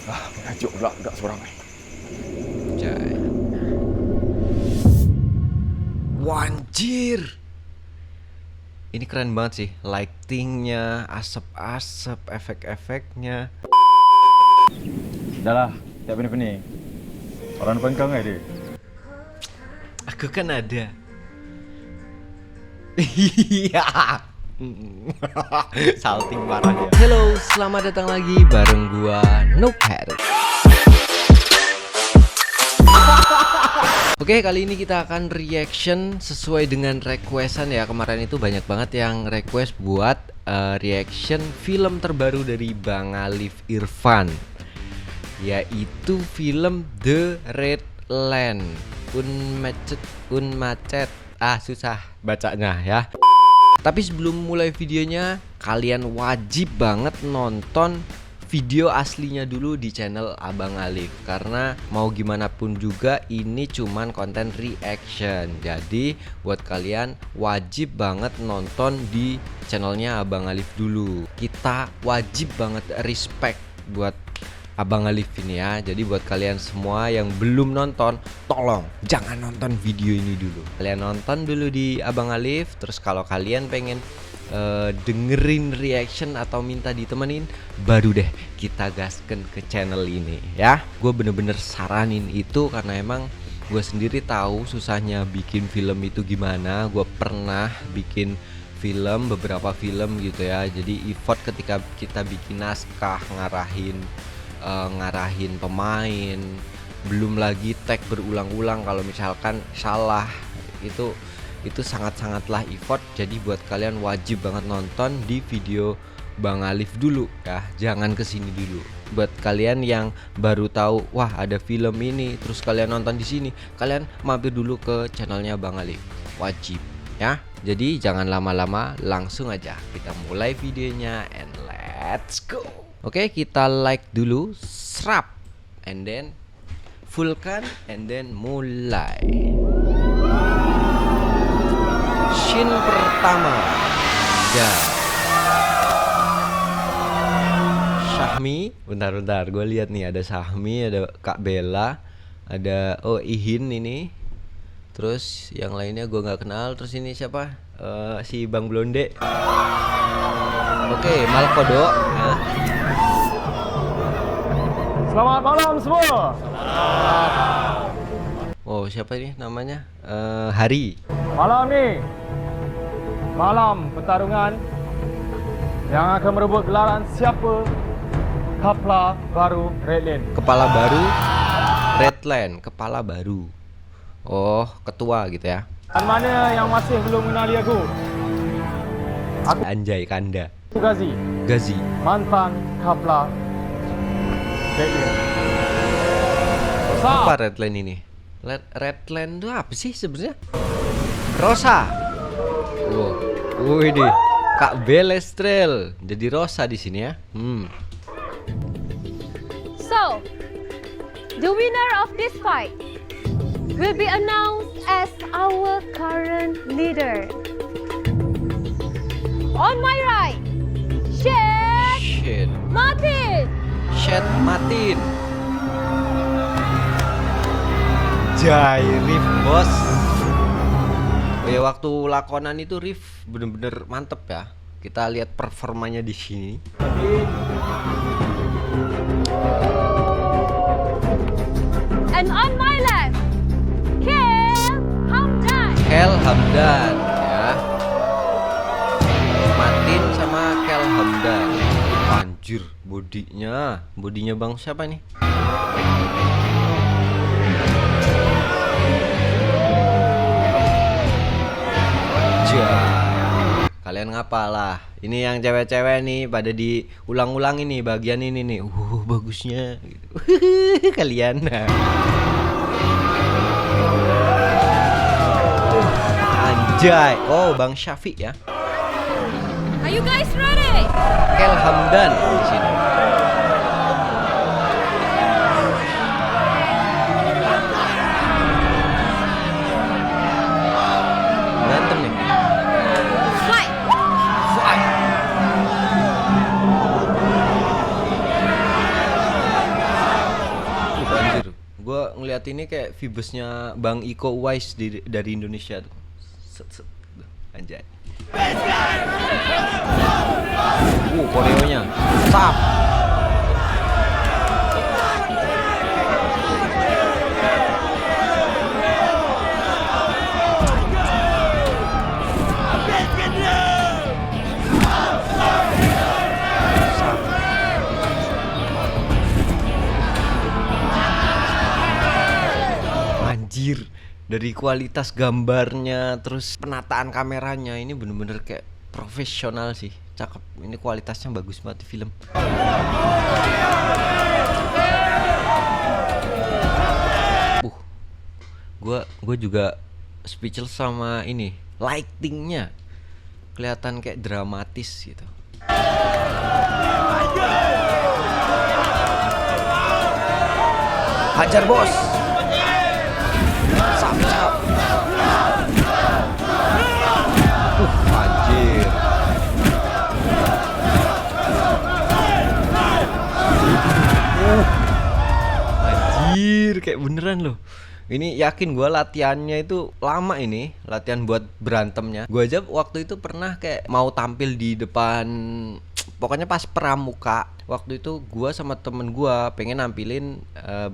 Mengajuk pula budak seorang ni. Jai. Wanjir. Ini keren banget sih, lightingnya, asap-asap, efek-efeknya. Dah lah, tak pening-pening. Orang depan kau nggak dia? Aku kan ada. Iya. Salting parah dia. Halo, selamat datang lagi bareng gua Nopher. Oke, kali ini kita akan reaction sesuai dengan requestan ya. Kemarin itu banyak banget yang request buat reaction film terbaru dari Bang Alif Irfan, yaitu film The Red Land. Unmacet. Susah bacanya ya. Tapi sebelum mulai videonya, kalian wajib banget nonton video aslinya dulu di channel Abang Alif. Karena mau gimana pun juga ini cuman konten reaction. Jadi buat kalian wajib banget nonton di channelnya Abang Alif dulu. Kita wajib banget respect buat Abang Alif ini ya. Jadi buat kalian semua yang belum nonton, tolong jangan nonton video ini dulu. Kalian nonton dulu di Abang Alif. Terus kalau kalian pengen dengerin reaction atau minta ditemenin, baru deh kita gasken ke channel ini ya. Gue bener-bener saranin itu karena emang gue sendiri tahu susahnya bikin film itu gimana. Gue pernah bikin film, beberapa film gitu ya. Jadi effort ketika kita bikin naskah, ngarahin pemain, belum lagi tag berulang-ulang kalau misalkan salah, itu sangat-sangatlah effort. Jadi buat kalian wajib banget nonton di video Bang Alif dulu ya, jangan kesini dulu. Buat kalian yang baru tahu, wah ada film ini, terus kalian nonton di sini, kalian mampir dulu ke channelnya Bang Alif, wajib ya. Jadi jangan lama-lama, langsung aja kita mulai videonya and let's go. Oke, kita like dulu, serap, and then fullkan, and then mulai. Scene pertama, ya. Syahmi, bentar, gue lihat nih ada Syahmi, ada Kak Bella, ada Ihin ini, terus yang lainnya gue nggak kenal. Terus ini siapa? Si Bang Blonde. Oke, Malkodo. Ya. Selamat malam semua. Oh, siapa ini namanya? Hari. Malam ni, malam pertarungan yang akan merebut gelaran siapa Kepala baru Redland. Kepala baru Redland, kepala baru. Oh, ketua gitu ya. Dan mana yang masih belum mengenali aku? Anjay, Kanda. Aku Gazi. mantan Kepala Redland. Apa Redland ini? Redland itu apa sih sebenarnya? Rosa. Wih deh, Kak Belestrel jadi Rosa di sini ya. So, the winner of this fight will be announced as our current leader. On my right, Shed Martin. Shed Martin. Jai Rif bos. Oh ya, waktu lakonan itu Rif bener-bener mantep ya. Kita lihat performanya di sini. And on my left, Kel Hamdan ya. Martin sama Kel Hamdan. Anjir, bodinya Bang siapa nih? Kalian ngapalah? Ini yang cewek-cewek nih pada diulang-ulang ini bagian ini nih. Bagusnya gitu. Kalian. Anjay. Oh, Bang Syafiq ya. Are you guys ready? Kel Hamdan di sini. Berantem nih. Fight! Gua ngeliat ini kayak vibesnya Bang Iko Uwais dari Indonesia tuh. Anjay. Koreonya. Sap. Anjir, dari kualitas gambarnya terus penataan kameranya ini bener-bener kayak profesional sih, cakep. Ini kualitasnya bagus banget di film. Gue juga speechless sama ini lightingnya, kelihatan kayak dramatis gitu. Hajar bos. Sap. Anjir. Anjir, kayak beneran loh. Ini yakin gue latihannya itu lama ini, latihan buat berantemnya. Gue aja waktu itu pernah kayak mau tampil di depan, pokoknya pas pramuka. Waktu itu gue sama temen gue pengen nampilin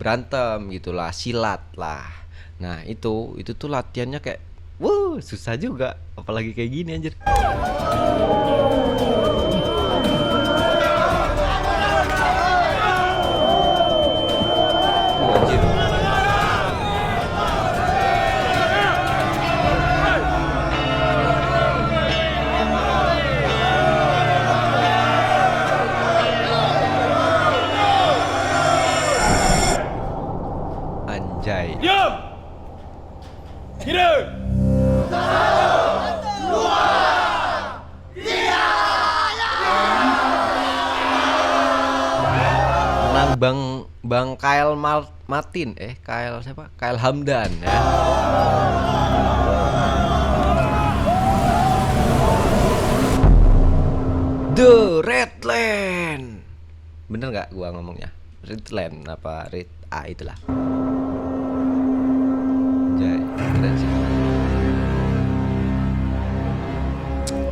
berantem gitulah, silat lah. Nah itu tuh latihannya kayak, susah juga, apalagi kayak gini anjir. Anjay. Diam! Kira! Menang Bang Kyle Martin, Kyle siapa? Kyle Hamdan ya. The Redland. Bener nggak gua ngomongnya? Redland apa Red A itulah. Anjay, keren sih.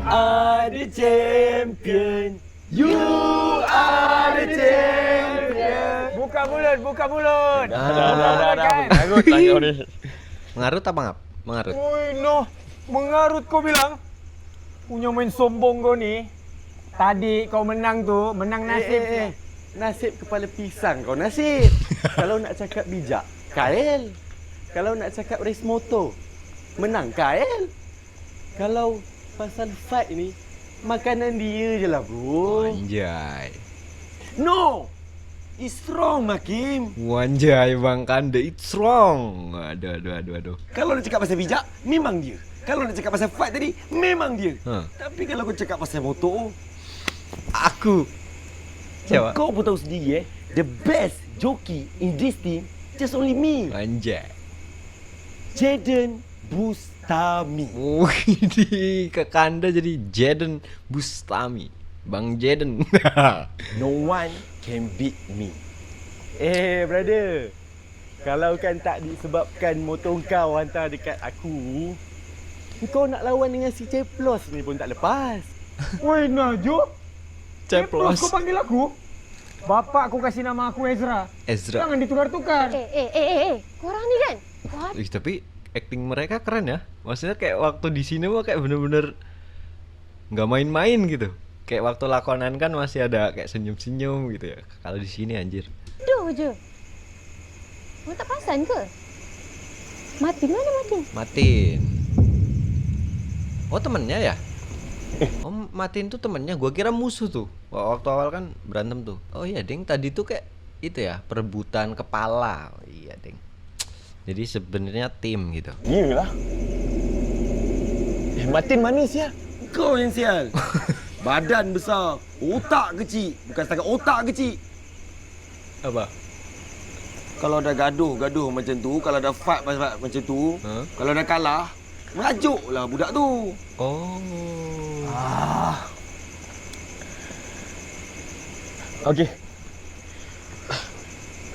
Are the champion. You are the champion. Buka mulut. Mengarut lah kau ni. Mengarut apa ngap? Mengarut. Oi, no. Mengarut kau bilang. Punya main sombong kau ni. Tadi kau menang tu, menang nasib. Nasib kepala pisang kau nasib. Kalau nak cakap bijak, Kael. Kalau nak cakap race motor, menang Kael. Kalau pasal fight ni, makanan dia je lah bro. Anjay. No! It's wrong Makim. Wanjay Bang Kande, it's wrong. Aduh. Kalau nak cakap pasal bijak, memang dia. Kalau nak cakap pasal fight tadi, memang dia. Huh. Tapi kalau kau cakap pasal motor, Aku. Siapa? kau pun tahu sendiri the best jockey in this team, just only me. Anjay. Jaden Bustami. Ini ke Kanda jadi Jaden Bustami. Bang Jaden. No one can beat me. Brother. Kalau kan tak disebabkan motor kau hantar dekat aku, kau nak lawan dengan si Ceplos ni pun tak lepas. Oi, Najwa. Ceplos. Kau panggil aku? Bapak aku kasih nama aku Ezra. Ezra. Jangan ditukar-tukar. Korang ni kan? What? Ih, tapi acting mereka keren ya. Maksudnya kayak waktu di sini mah kayak bener-bener nggak main-main gitu. Kayak waktu lakonan kan masih ada kayak senyum-senyum gitu ya. Kalau di sini anjir. Duh je. Kau tak perasan ke? Martin mana Martin? Martin. Oh temennya ya? Oh Martin tuh temennya. Gua kira musuh tuh. Waktu awal kan berantem tuh. Oh iya ding, tadi tuh kayak itu ya, perebutan kepala. Oh, iya ding. Jadi sebenarnya tim gitu. Iyalah. Martin manis ya? Kau yang sial. Badan besar, otak kecil. Bukan setakat otak kecil. Apa? Kalau dah gaduh macam tu, kalau dah fight macam tu, kalau dah kalah, merajuklah budak tu. Oh. Okey.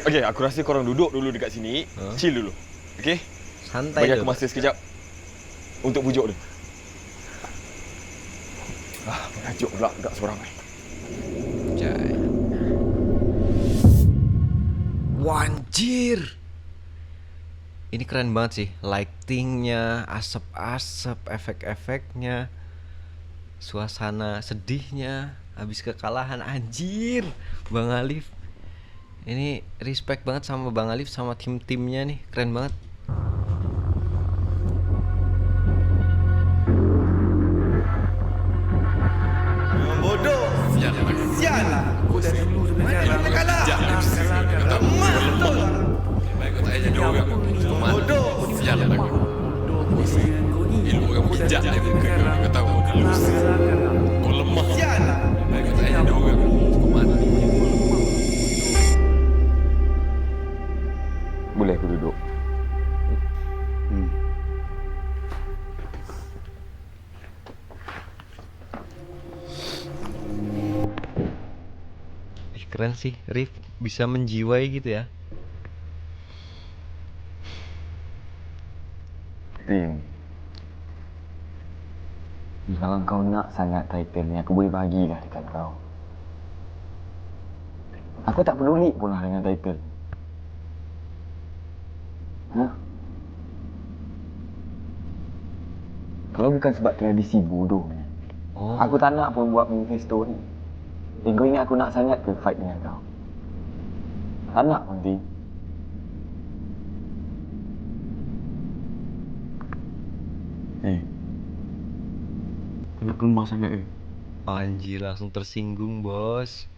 Okay, aku rasa korang duduk dulu dekat sini. Chill dulu. Okay? Santai Bagi aku dulu. masa sekejap untuk pujuk dia. Merajuk pula budak seorang ni. Jai. Wanjir. Ini keren banget sih. Lightingnya, asap-asap, efek-efeknya, suasana sedihnya, habis kekalahan, anjir. Bang Alif. Ini respect banget sama Bang Alif sama tim-timnya nih, keren banget. Boleh aku duduk? Keren sih, Rif bisa menjiwai gitu ya. Tim, kalau kau nak sangat title ni, aku boleh bagilah dekat kau. Aku tak peduli pun lah dengan title. Kalau bukan sebab tradisi bodoh ni, aku tak nak pun buat manifesto ni. Kau ingat aku nak sangat ke fight dengan kau? Tak nak pun, Tim. Kenapa lemah sangat ke? Anjir, langsung tersinggung, Bos.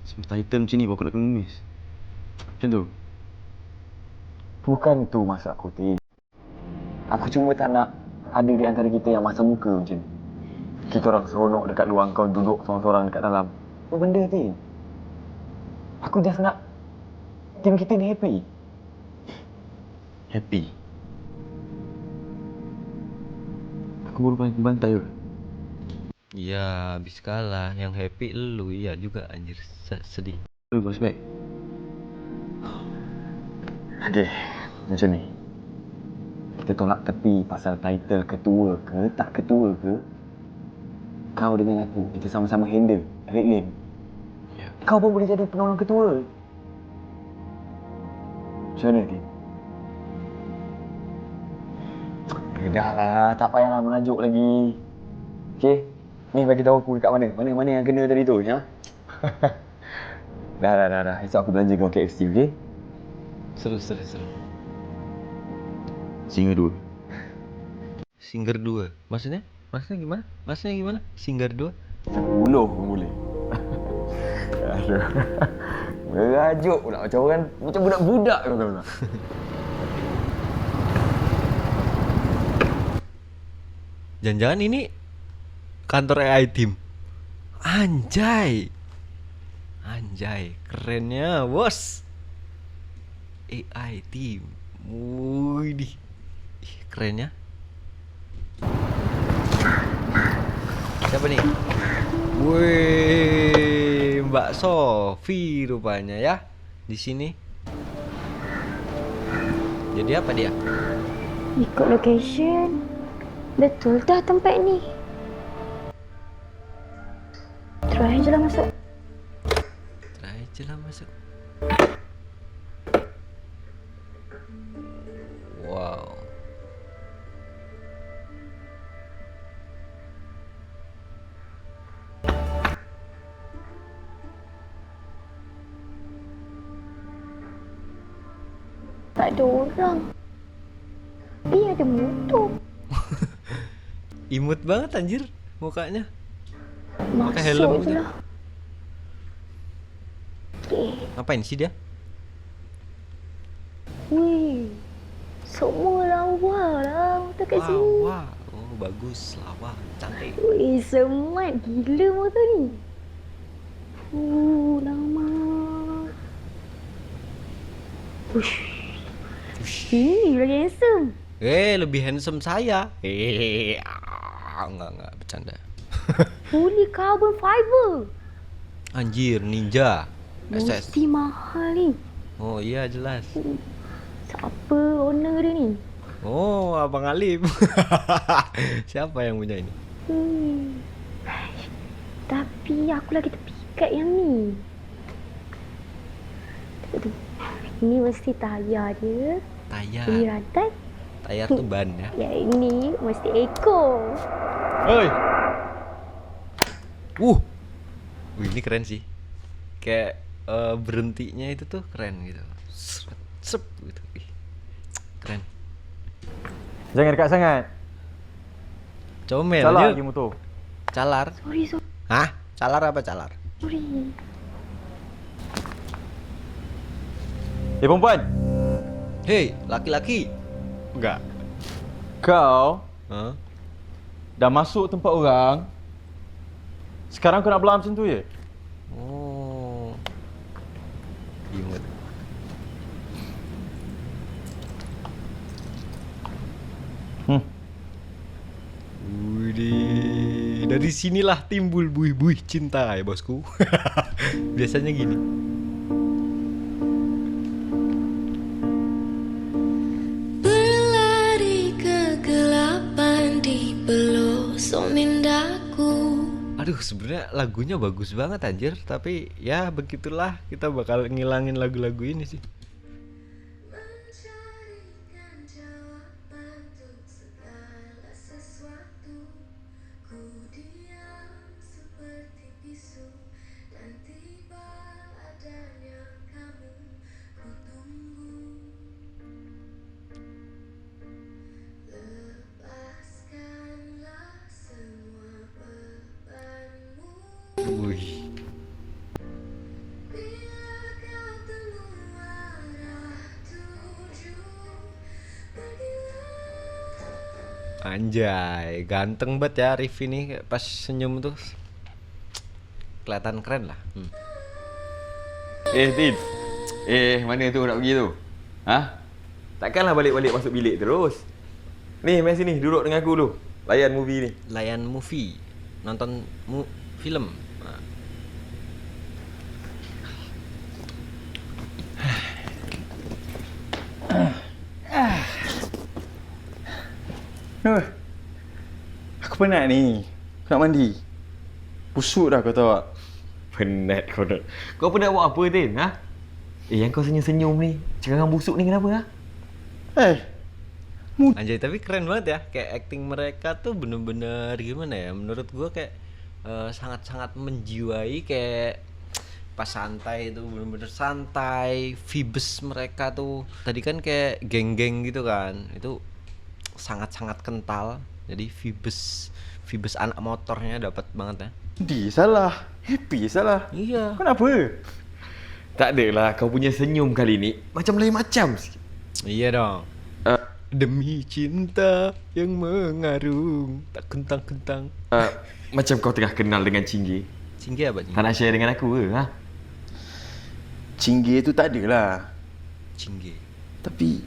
Semesta hitam macam ni baru aku nak kena nangis. Macam tu? Bukan tu maksud aku, Tim. Aku cuma tak nak ada di antara kita yang masa muka macam ni. Kita orang seronok dekat luar, kau duduk seorang-seorang dekat dalam. Apa benda, Tim? Aku just nak tim kita ni happy. Happy? Aku baru paling bantai ke? Iya, habis kalah. Yang happy lu, iya juga anjir. Sedih. Bos baik. Okay, macam ni. Kita tolak tepi pasal title ketua ke tak ketua ke. Kau dengan aku, kita sama-sama handle Red Lane. Yeah. Kau pun boleh jadi penolong ketua. Macam mana, Tim? Dah lah, tak payahlah merajuk lagi. Okay, ni bagi tahu aku dekat mana. Mana yang kena tadi tu, ya? Dah. Esok aku belanja kau KFC, okay? Seru. Singa 2. Singer 2. Maksudnya gimana? Singer 2? 10 pun boleh. Aduh. Merajuk pula macam orang, macam budak-budak kau tahu tak? Jangan-jangan ini kantor AI Team. Anjay, kerennya, Bos. AI Team. Wih, kerennya. Siapa nih? Wih, Mbak Sofi rupanya ya di sini. Jadi apa dia? Ikut location. Betul dah tempat ni. Try je lah masuk. Wow. Tak ada orang. Ada motor. Imut banget anjir mukanya. Masuk helm je dia. lah. Okay. Ngapain sih dia? Wih. Semua lawa lah motor kat sini. Wow. Oh, bagus. Lawa. Cantik. Wih, semat gila motor ni. Lama. Ush. Ini lagi handsome. Lebih handsome saya. Enggak, bercanda. Fully carbon fiber. Anjir, ninja. SS. Mesti mahal ni. Oh iya jelas. Siapa owner dia ni? Oh, Abang Alif. Siapa yang punya ini? Tapi aku lagi terpikat yang ni. Tunggu. Ini mesti tayar dia. Tayar. Ini rantai. Tayar tuh ban ya. Yang ini mesti ekor. Oi. Wih, ini keren sih. Kayak berhentinya itu tuh keren gitu. Sep gitu. Ih, keren. Jangan dekat sangat. Comel Salah dia. lagi motor. Calar. Sorry. Hah? Calar apa calar? Sorry. Perempuan. Hei, laki-laki. Enggak. Kau Hah? dah masuk tempat orang. Sekarang kau nak belah macam tu je? Oh. Imut. Widih, dari sinilah timbul buih-buih cinta ya bosku. Biasanya gini. Berlari kegelapan di pelosok mindaku. Aduh, sebenarnya lagunya bagus banget anjir, tapi ya begitulah, kita bakal ngilangin lagu-lagu ini sih. Mencarikan jawaban untuk segala sesuatu. Ku diam seperti bisu dan tiba adanya kamu. Ku tunggu. Lepaskanlah semua bebanmu. Wih, Bila kau temu arah tuju, pergilah. anjay, ganteng banget ya Rif ini, kayak pas senyum tuh kelihatan keren lah. Tin. Mana tu nak pergi tu? Ha? Takkanlah balik-balik masuk bilik terus. Ni, mari sini duduk dengan aku dulu. Layan movie ni. Layan movie, nonton film. Nah, Aku penat ni. Aku nak mandi. Busuk dah kau tahu tak? Penat kau nak. Kau penat buat apa, Tin? Ha? Yang kau senyum-senyum ni, cerangan busuk ni kenapa, ha? Anjay, tapi keren banget ya, kayak acting mereka tuh bener-bener gimana ya, menurut gua kayak sangat-sangat menjiwai, kayak pas santai itu bener-bener santai. Vibes mereka tuh tadi kan kayak geng-geng gitu kan, itu sangat-sangat kental. Jadi vibes anak motornya dapat banget ya. Di salah. Happy salah. Iya. Kenapa? Tak adalah, kau punya senyum kali ni macam lain macam sikit. Iya dong. Demi cinta yang mengarung tak kentang-kentang. Macam kau tengah kenal dengan Cinggi. Cinggi apa Tak Cinggi? nak share dengan aku ke, ha? Cinggi tu tak ada lah. Cinggi. Tapi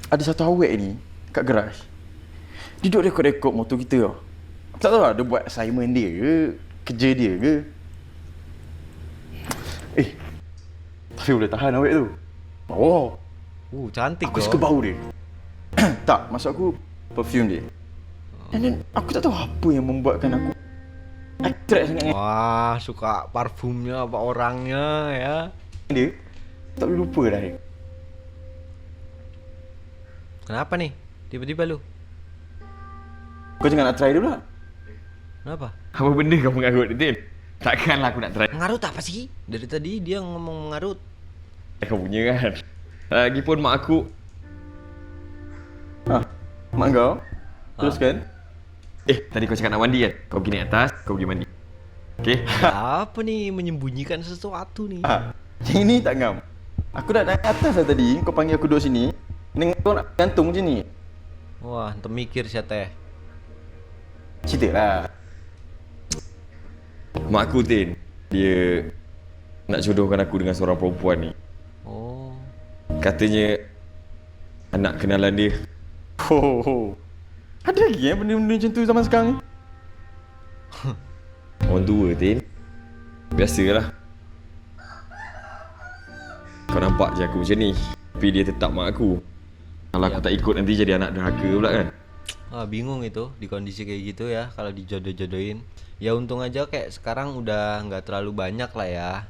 ada satu awek ni kat garaj. Dia duduk rekod-rekod motor kita tau. Aku tak tahu lah dia buat assignment dia ke, kerja dia ke. Tapi boleh tahan awek tu. Oh, Cantik aku suka bau dia. Tak, maksud aku perfume dia. And then aku tak tahu apa yang membuatkan aku attract sangat dengan Wah, suka parfumnya apa orangnya ya. dia. Tak boleh lupa dah. Kenapa nih? Tiba-tiba lu. Kau jangan nak try dia pula. Kenapa? Apa benda kau mengarut, Tin? Takkanlah aku nak try. Mengarut apa sih? Dari tadi dia ngomong mengarut. Kau punya kan? Lagipun mak aku Mak kau? Teruskan. tadi kau cakap nak mandi kan? Kau pergi naik atas, kau pergi mandi. Okey? Apa nih, menyembunyikan sesuatu nih. Yang ini tak ngam. Aku dah naik atas lah tadi. Kau panggil aku duduk sini. Dengan kau nak gantung macam ni. Wah, ente mikir siapa teh. Cerita lah. Mak aku, Tin, dia nak jodohkan aku dengan seorang perempuan ni. Oh. Katanya anak kenalan dia. Ada lagi benda-benda macam tu zaman sekarang ni? Orang tua, Tin. Biasalah. Kau nampak je aku macam ni, tapi dia tetap mak aku. Kalau aku tak ikut nanti jadi anak derhaka pula kan. Bingung itu di kondisi kayak gitu ya kalau dijodoh-jodohin. Ya untung aja kayak sekarang udah nggak terlalu banyak lah ya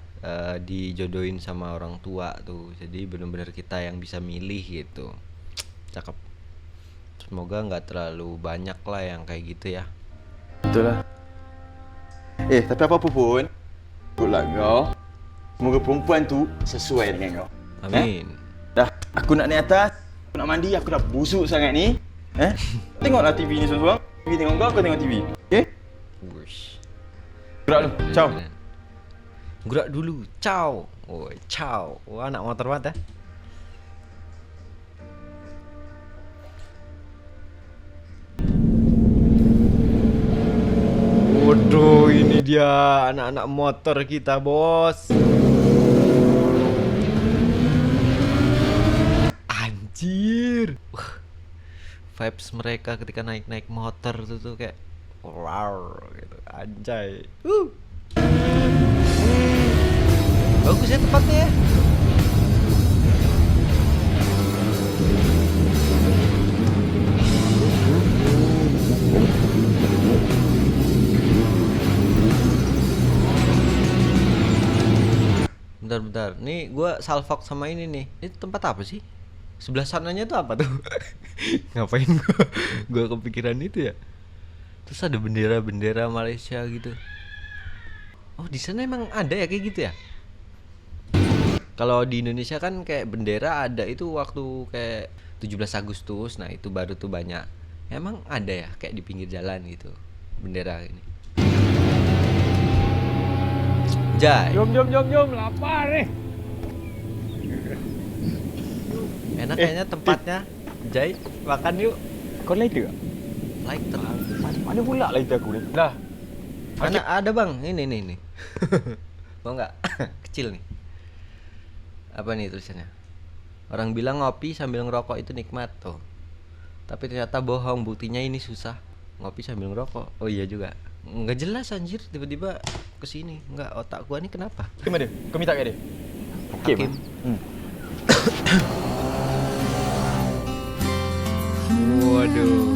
dijodohin sama orang tua tuh. Jadi bener-bener kita yang bisa milih gitu. Cakep. Semoga nggak terlalu banyak lah yang kayak gitu ya. Betul lah. Tapi apa-apa pun, ikutlah kau. Semoga perempuan tu sesuai dengan kau. Amin. Dah, aku nak naik atas. Aku nak mandi, aku dah busuk sangat ni. Tengoklah TV ni seorang-seorang. TV tengok kau, kau tengok TV. Okay? Wush. Gerak dulu. Ciao. Gerak dulu. Ciao. Oh, ciao. Wah, anak motor banget ya. Waduh, ini dia anak-anak motor kita, bos. Anjir. Vibes mereka ketika naik-naik motor tuh kayak wow gitu, anjay. Bagus ya tempatnya ya. Bentar, nih gua salfok sama ini nih. Ini tempat apa sih? Sebelah sananya tuh apa tuh? Ngapain gua kepikiran itu ya? Terus ada bendera-bendera Malaysia gitu. Oh, di sana emang ada ya kayak gitu ya? Kalau di Indonesia kan kayak bendera ada itu waktu kayak 17 Agustus. Nah, itu baru tuh banyak. Emang ada ya kayak di pinggir jalan gitu bendera ini. Jai. Jom, lapar nih. Enak kayaknya tempatnya. Jai, makan yuk. Kau lighter tak? Lighter. Mana pula lighter aku ni? Dah. Ada bang, ini. Mau nggak? Kecil nih. Apa nih tulisannya? Orang bilang ngopi sambil ngerokok itu nikmat tuh. Tapi ternyata bohong, buktinya ini susah. Ngopi sambil ngerokok. Oh iya juga. Nggak jelas anjir, tiba-tiba kesini. Nggak, otak gua nih kenapa? Gimana dia? Kau minta kat dia? Okey, Hakim. Waduh.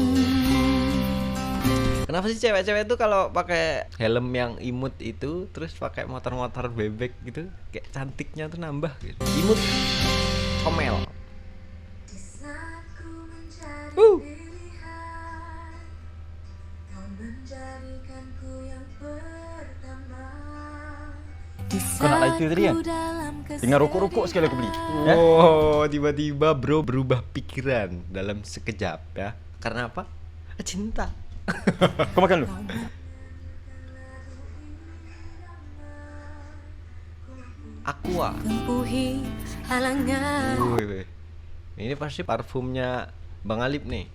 Kenapa sih cewek-cewek itu kalau pakai helm yang imut itu terus pakai motor-motor bebek gitu, kayak cantiknya tuh nambah gitu. Imut komel. Di saat ku mencari pilihan, kau menjadikanku yang pertama. Kau nak lighter tadi kan? Dengan rokok-rokok sekali aku beli. Oh, tiba-tiba bro berubah pikiran dalam sekejap ya. Karena apa? Cinta. Kau makan dulu. Aqua. Tempuhi halangan, Wih. Ini pasti parfumnya Bang Alip nih.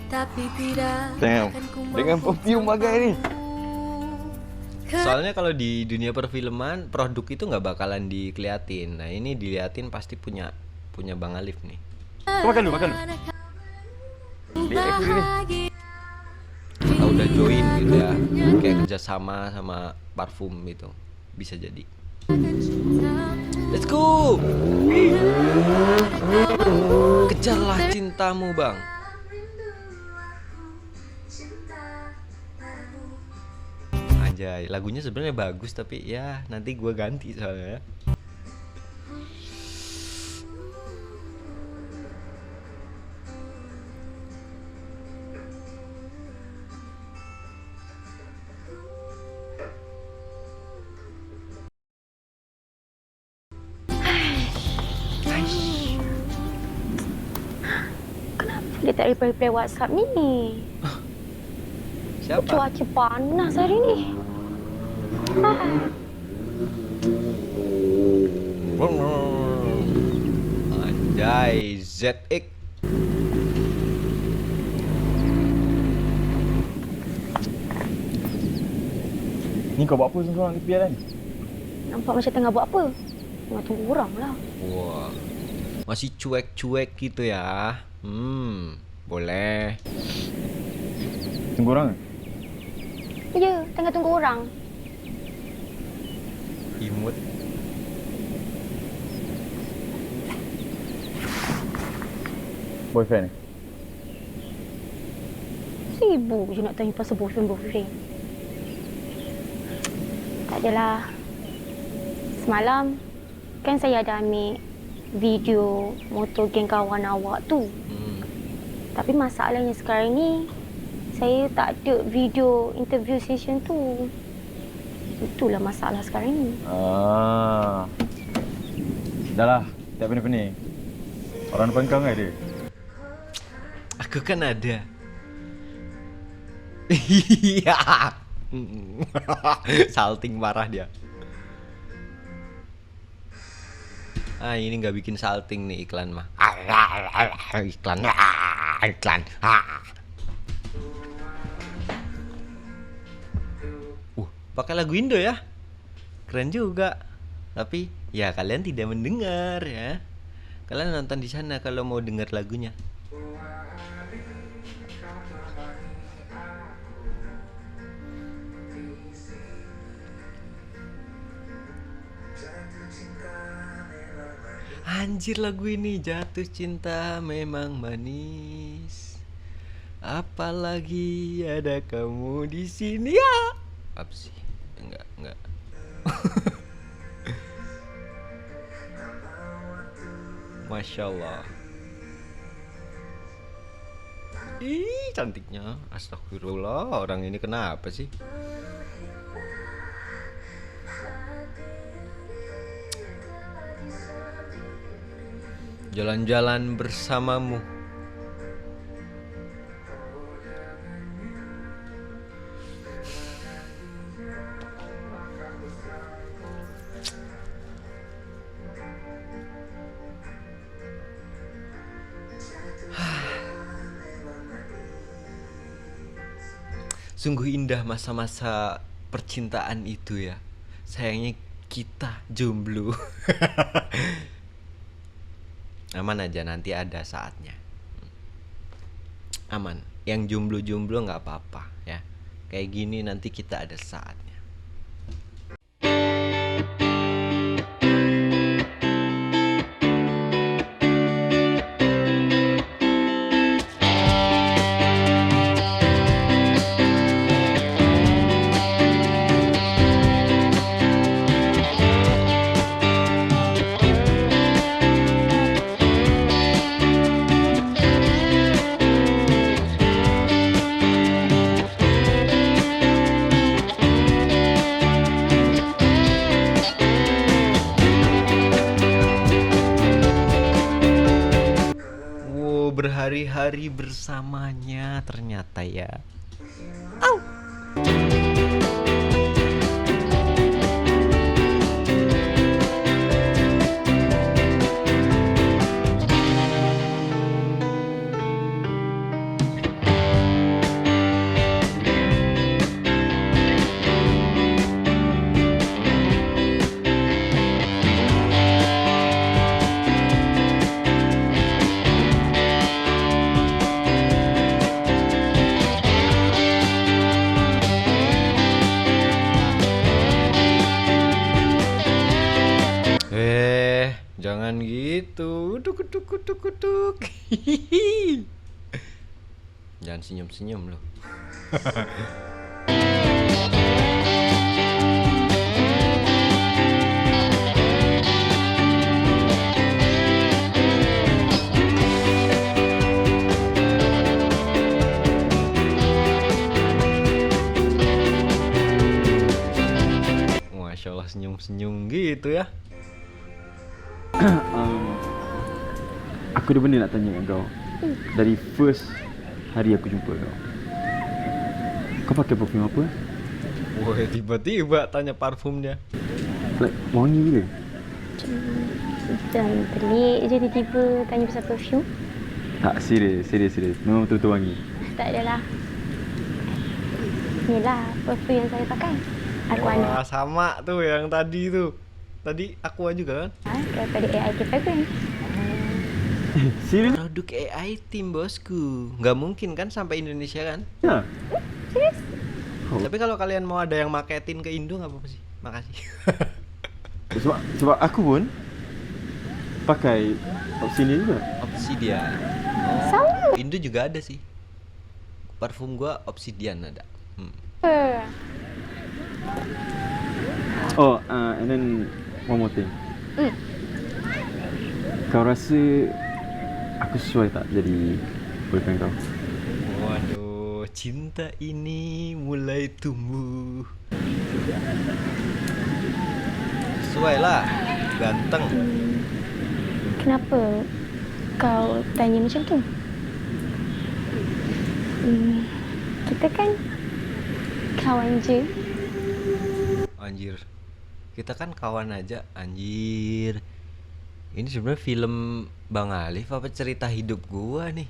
tapi tidak Tengok. akan ku Dengan perfume bagai ni. Soalnya kalau di dunia perfilman produk itu nggak bakalan dikeliatin. Nah ini diliatin pasti punya Bang Alif nih. Kau makan dulu, makan dulu. Lihat aku ni. Kita udah join gitu ya, kayak kerjasama sama parfum gitu, bisa jadi. Let's go. Kejarlah cintamu bang. Anjay, lagunya sebenarnya bagus tapi ya nanti gua ganti soalnya ya. Dia tak reply WhatsApp ni. Siapa? Cuaca panas hari ni. Anjay, ZX. Ni kau buat apa seorang-seorang di tepi jalan? Nampak macam tengah buat apa? Tengah tunggu orang lah. Wah, masih cuek-cuek gitu ya. Boleh. Tunggu orang ke? Ya, tengah tunggu orang. Imut. boyfriend ni? Sibuk je nak tanya pasal boyfriend. Tak adalah. Semalam kan saya ada ambil video motor geng kawan awak tu. Tapi masalahnya sekarang ni saya tak ada video interview session tu. Itulah masalah sekarang ni. Dah lah, tak pening-pening. Orang depan kau kan ada? Aku kan ada. Iya. Salting parah dia. Ini nggak bikin salting nih iklan mah. Iklan. Pakai lagu Indo ya. Keren juga. Tapi ya kalian tidak mendengar ya. Kalian nonton di sana kalau mau dengar lagunya. Anjir lagu ini jatuh cinta memang manis. Apalagi ada kamu di sini ya. Apa sih? Enggak. Masya Allah. Ih, cantiknya. Astagfirullah, orang ini kenapa sih? Jalan-jalan bersamamu. Sungguh indah masa-masa percintaan itu ya. Sayangnya kita jomblo. Aman aja, nanti ada saatnya. Aman. Yang jomblo-jomblo nggak apa-apa ya. Kayak gini nanti kita ada saatnya. Berhari-hari bersamanya ternyata ya. Jangan gitu. Kutuk. Jangan senyum-senyum loh. Masya Allah senyum-senyum gitu ya. Aku ada benda nak tanya kat kau. Dari first hari aku jumpa kau. Kau pakai parfum apa? Woi, tiba-tiba tanya parfumnya. Like wangi ke? Dan pelik je tiba-tiba tanya pasal perfume. Tak, serius. Memang betul-betul wangi. Tak adalah. Inilah perfume yang saya pakai. Aquana. Wah, sama tuh yang tadi tuh. Tadi Aqua juga kan? Daripada AIT Fragrance. Serius? Produk AI Team bosku. Nggak mungkin kan sampai Indonesia kan? Ya. Serius? Tapi kalau kalian mau ada yang maketin ke Indo nggak apa-apa sih. Makasih. Sebab aku pun pakai Obsidian juga. Obsidian. Sama. Indo juga ada sih. Parfum gua Obsidian ada. Oh, and then one more thing. Kau rasa aku sesuai tak jadi boyfriend kau? Waduh, cinta ini mulai tumbuh. Sesuai lah, ganteng. Kenapa kau tanya macam tu? Kita kan kawan je. Anjir, kita kan kawan aja, anjir. Ini sebenarnya film Bang Alif apa cerita hidup gua nih?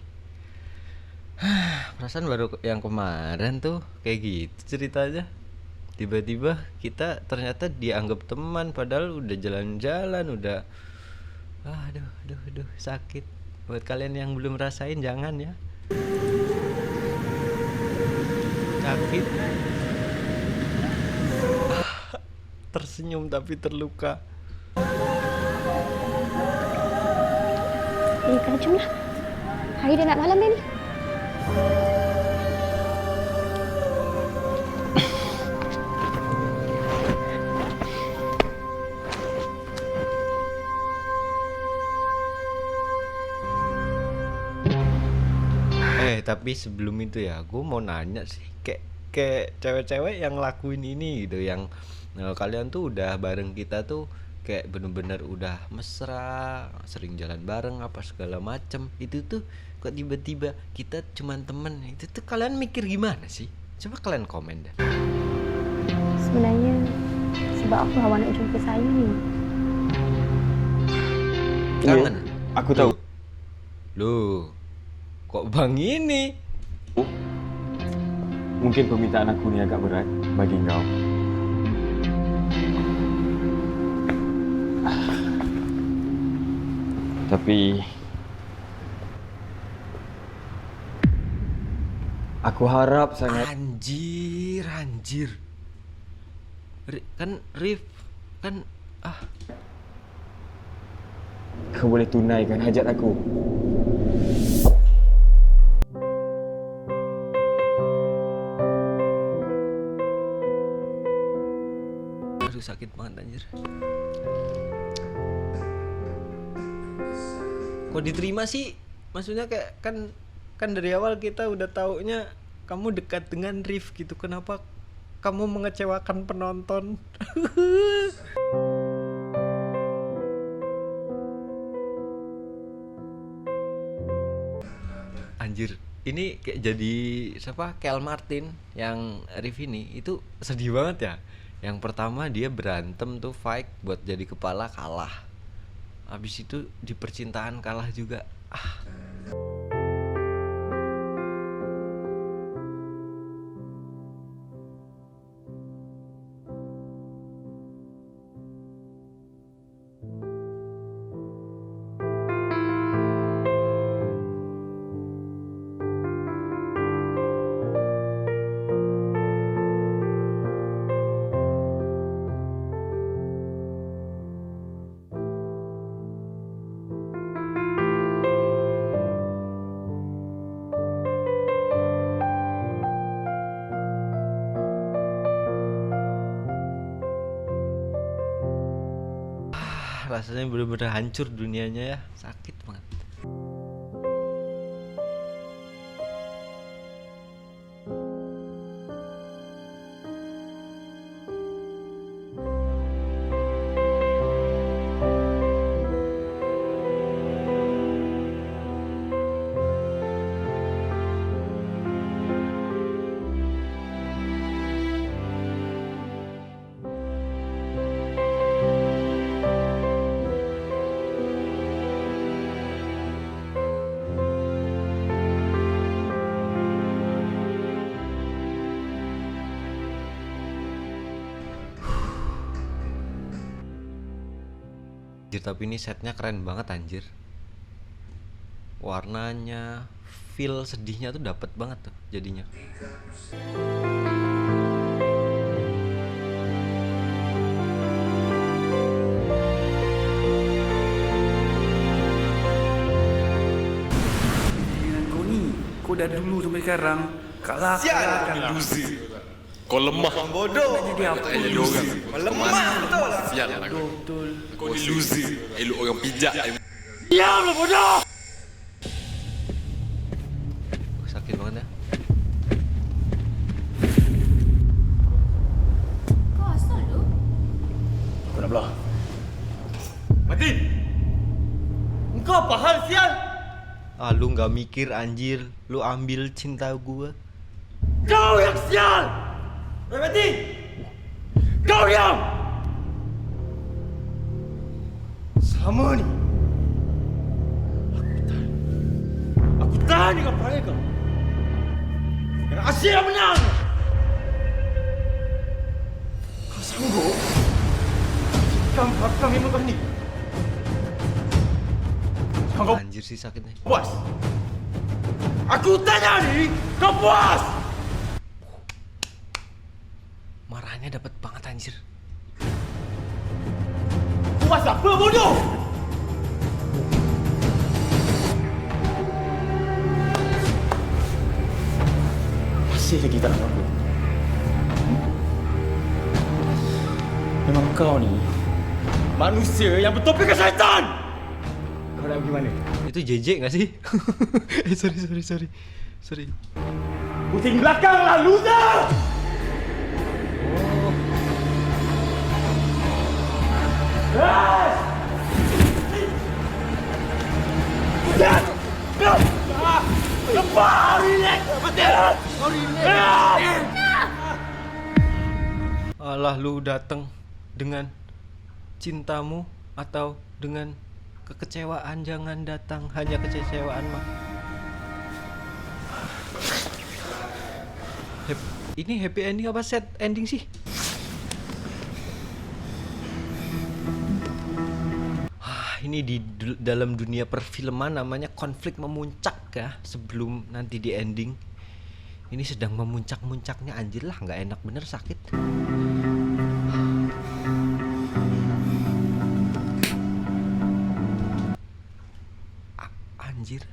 Perasaan baru yang kemarin tuh kayak gitu ceritanya. Tiba-tiba kita ternyata dianggap teman padahal udah jalan-jalan, udah aduh sakit. Buat kalian yang belum rasain jangan ya. Sakit. Tersenyum tapi terluka. Kita jom lah. Hari dah nak malam dah ni. Tapi sebelum itu ya, gue mau nanya sih, kayak cewek-cewek yang lakuin ini gitu, yang kalian tuh udah bareng kita tuh kayak bener-bener udah mesra, sering jalan bareng apa segala macem, itu tuh kok tiba-tiba kita cuman temen, itu tuh kalian mikir gimana sih? Coba kalian komen deh. Sebenarnya sebab apa awak nak jumpa saya ni? Kangen? Aku tahu. Loh, kok bang ini? Mungkin permintaan aku ni agak berat bagi kau. Tapi aku harap sangat. Anjir. Kan Rif kan Kau boleh tunaikan hajat aku. aduh sakit banget anjir. Kok diterima sih? Maksudnya kayak kan dari awal kita udah taunya kamu dekat dengan Rif gitu. Kenapa kamu mengecewakan penonton? Anjir, ini kayak jadi siapa? Kel Martin yang Rif ini itu sedih banget ya. Yang pertama dia berantem tuh fight buat jadi kepala kalah. Habis itu di percintaan kalah juga. Rasanya bener-bener hancur dunianya ya, sakit banget. Anjir, tapi ini setnya keren banget anjir. Warnanya, feel sedihnya tuh dapet banget tuh jadinya. Kau dari dulu sampai sekarang kalah kan loser. Kau lemah. Bodoh. Jadi apa? Lemah betul lah. Sial lah kau. Betul. Kau ni loser. Elok orang pijak. Diamlah bodoh. Sakit banget ya. Kau asal lu? Kau nak belah? Mati. Engkau apa hal sial? Ah, lu nggak mikir anjir, lu ambil cinta gua. Kau yang sial. Mati. Kau diam. Sama ni. Aku tahan dengan perangai kau. Yang Asia yang menang. Kau sanggup? Kau memang kau ni. Kau Anjir sih sakitnya. puas? Aku tanya ni, kau puas? Marahnya dapat banget anjir. Puas apa bodoh? Masih lagi tak nak aku. Memang kau ni manusia yang bertopi ke syaitan. Kau nak pergi mana? Itu JJ nggak sih? Sorry. Pusing belakang lah, loser! Alah, lu datang dengan cintamu atau dengan kekecewaan? Jangan datang hanya kekecewaan mah. Ini happy ending apa sad ending sih? Ini di dalam dunia perfilman namanya konflik memuncak ya, sebelum nanti di ending. Ini sedang memuncak-muncaknya, anjir lah, nggak enak bener, sakit. Anjir.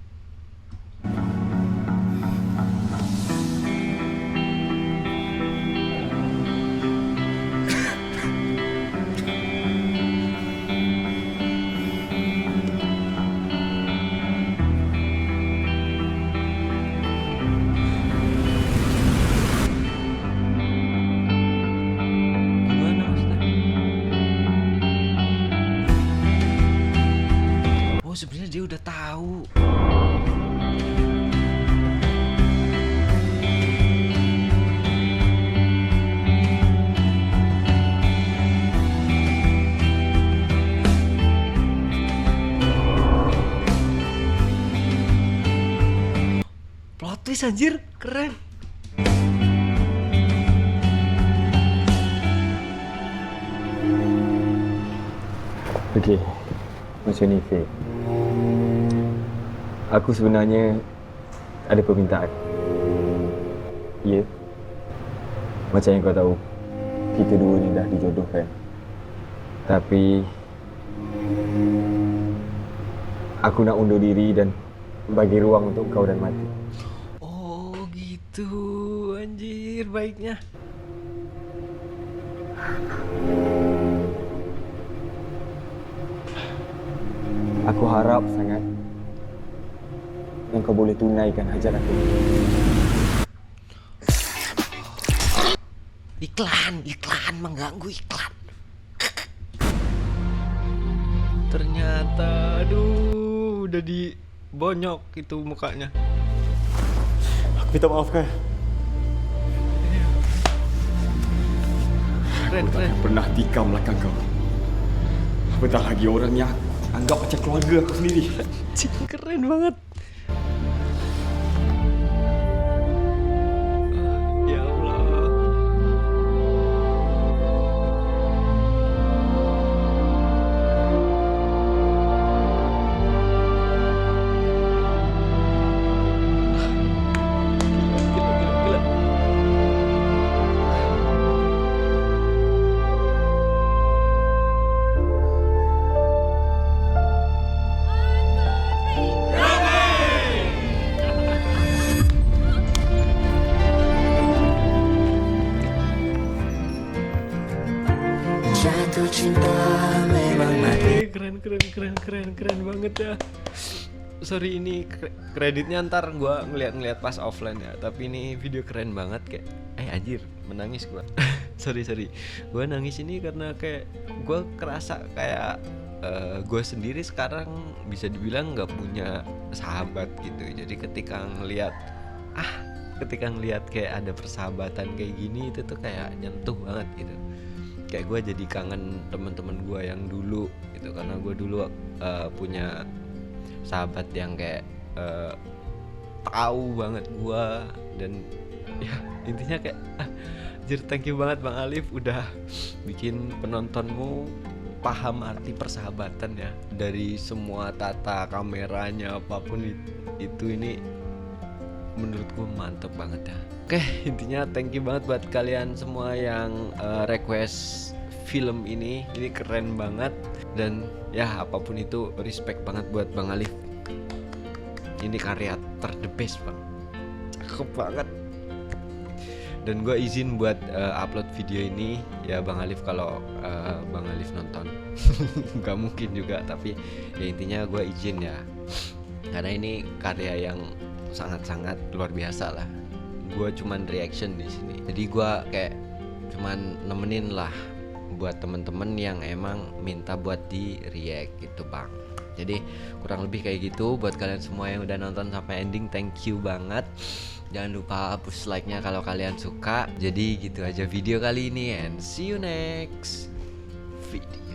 Sebenarnya dia udah tahu. Plot twist anjir, keren. Okey, macam ni Fik. Aku sebenarnya ada permintaan. Ya. Macam yang kau tahu, kita dua ni dah dijodohkan. Tapi aku nak undur diri dan bagi ruang untuk kau dan Mati. Oh gitu, anjir, baiknya. Aku harap sangat engkau boleh tunaikan hajat aku. Iklan mengganggu iklan. Ternyata, aduh, udah dibonyok itu mukanya. Aku minta maaf kan. Keren. Aku takkan pernah tikam belakang kau. Apatah lagi orang yang anggap macam keluarga aku sendiri. Keren banget. Ya Allah. Gila. keren banget ya. Sorry ini kreditnya ntar gue ngeliat pas offline ya. Tapi ini video keren banget kayak anjir menangis gue. sorry gue nangis ini karena kayak gue kerasa kayak gue sendiri sekarang bisa dibilang nggak punya sahabat gitu. Jadi ketika ngeliat kayak ada persahabatan kayak gini, itu tuh kayak nyentuh banget gitu. Kayak gue jadi kangen teman-teman gue yang dulu gitu, karena gue dulu punya sahabat yang kayak tahu banget gue. Dan ya intinya kayak anjir, thank you banget Bang Alif udah bikin penontonmu paham arti persahabatan ya. Dari semua tata kameranya apapun itu ini menurutku mantep banget ya. Oke, intinya thank you banget buat kalian semua yang request film ini keren banget. Dan ya apapun itu respect banget buat Bang Alif. Ini karya the best Bang, cakep banget. Dan gue izin buat upload video ini ya Bang Alif, kalau Bang Alif nonton. Gak mungkin juga, tapi ya intinya gue izin ya, karena ini karya yang sangat-sangat luar biasa lah. Gue cuman reaction di sini, jadi gue kayak cuman nemenin lah buat temen-temen yang emang minta buat di react gitu Bang. Jadi kurang lebih kayak gitu. Buat kalian semua yang udah nonton sampai ending, thank you banget. Jangan lupa hapus like-nya kalau kalian suka. Jadi gitu aja video kali ini, and see you next video.